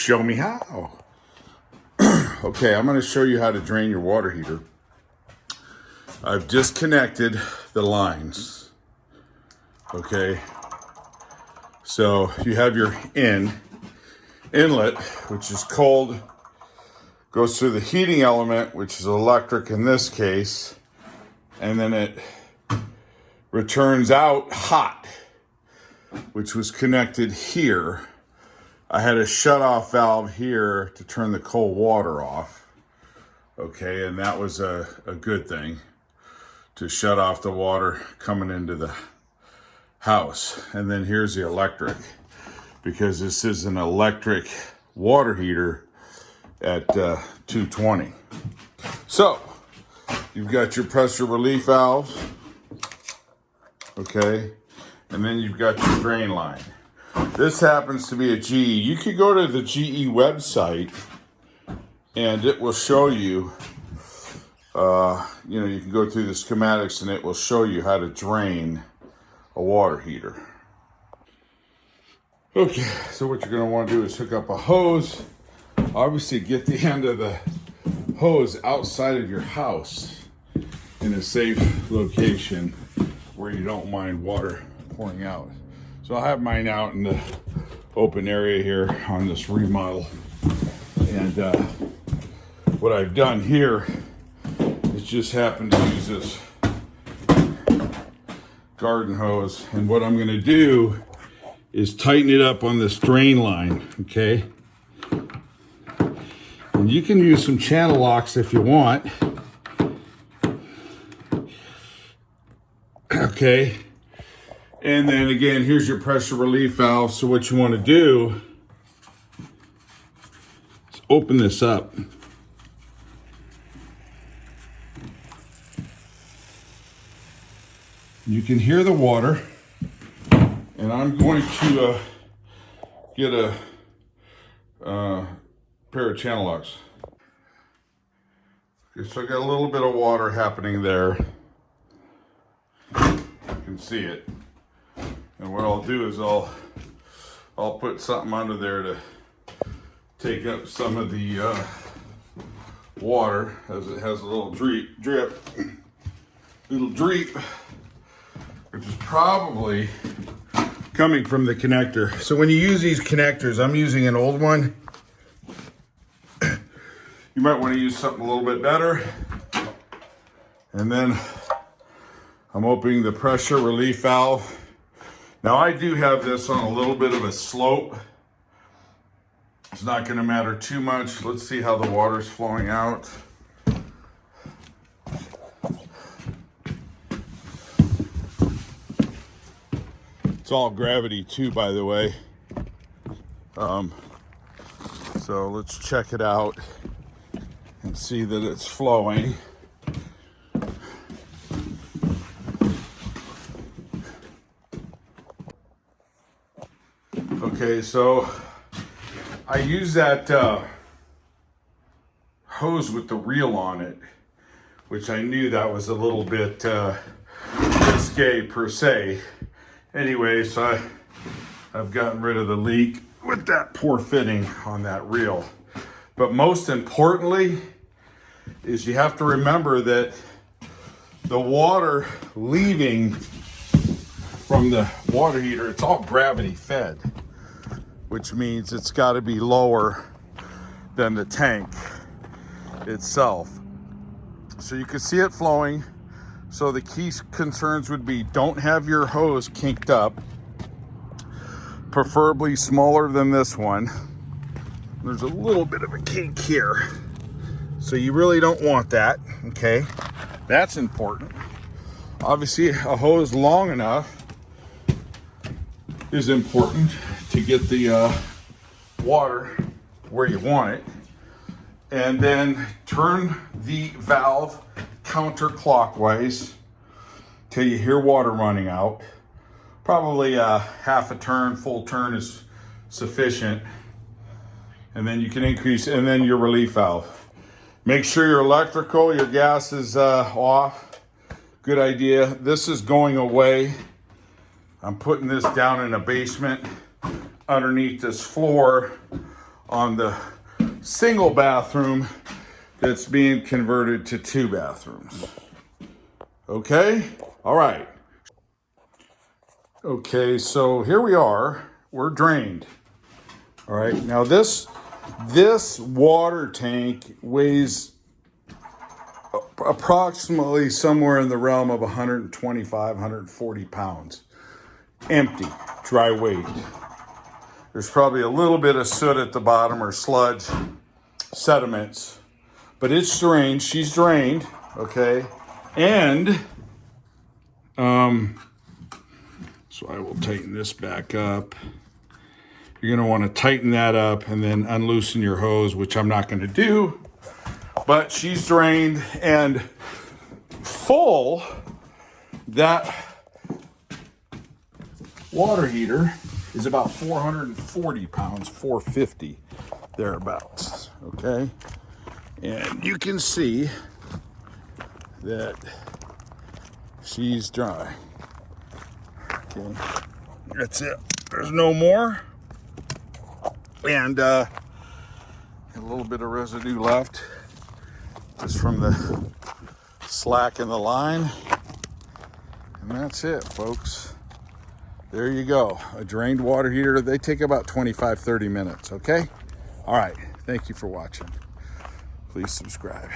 Show me how. Okay, I'm going to show you how to drain your water heater. I've disconnected the lines. Okay, so you have your inlet, which is cold, goes through the heating element, which is electric in this case, and then it returns out hot, which was connected here. I had a shut-off valve here to turn the cold water off. Okay, and that was a good thing, to shut off the water coming into the house. And then here's the electric, because this is an electric water heater at 220. So, you've got your pressure relief valve, okay, and then you've got your drain line. This happens to be a GE. You could go to the GE website and it will show you, you can go through the schematics and it will show you how to drain a water heater. Okay, so what you're going to want to do is hook up a hose. Obviously, get the end of the hose outside of your house in a safe location where you don't mind water pouring out. So I have mine out in the open area here on this remodel. And what I've done here is just happen to use this garden hose. And what I'm gonna do is tighten it up on this drain line, okay? And you can use some channel locks if you want. Okay. And then again, here's your pressure relief valve. So what you want to do is open this up. You can hear the water. And I'm going to get a pair of channel locks. Okay, so I got a little bit of water happening there. You can see it. And what I'll do is I'll put something under there to take up some of the water, as it has a little drip, which is probably coming from the connector. So when you use these connectors, I'm using an old one. You might want to use something a little bit better. And then I'm opening the pressure relief valve. Now I do have this on a little bit of a slope. It's not going to matter too much. Let's see how the water's flowing out. It's all gravity too, by the way. So let's check it out and see that it's flowing. Okay, so I use that hose with the reel on it, which I knew that was a little bit risque per se. Anyway, so I've gotten rid of the leak with that poor fitting on that reel. But most importantly is you have to remember that the water leaving from the water heater, it's all gravity fed, which means it's got to be lower than the tank itself. So you can see it flowing. So the key concerns would be, don't have your hose kinked up, preferably smaller than this one. There's a little bit of a kink here, so you really don't want that, okay? That's important. Obviously, a hose long enough is important to get the water where you want it. And then turn the valve counterclockwise till you hear water running out. Probably half a turn, full turn is sufficient. And then you can increase, and then your relief valve. Make sure your electrical, your gas is off. Good idea. This is going away. I'm putting this down in a basement underneath this floor. on the single bathroom that's being converted to 2 bathrooms. Okay? All right. Okay, so here we are. We're drained. All right. Now this water tank weighs approximately somewhere in the realm of 125, 140 pounds. Empty, dry weight. There's probably a little bit of soot at the bottom or sludge, sediments, but it's drained. She's drained, okay? And, so I will tighten this back up. You're gonna wanna tighten that up and then unloosen your hose, which I'm not gonna do, but she's drained and full. That water heater is about 440 pounds, 450, thereabouts, okay? And you can see that she's dry. Okay, that's it. There's no more. And a little bit of residue left just from the slack in the line. And that's it, folks. There you go. A drained water heater. They take about 25, 30 minutes, okay? All right. Thank you for watching. Please subscribe.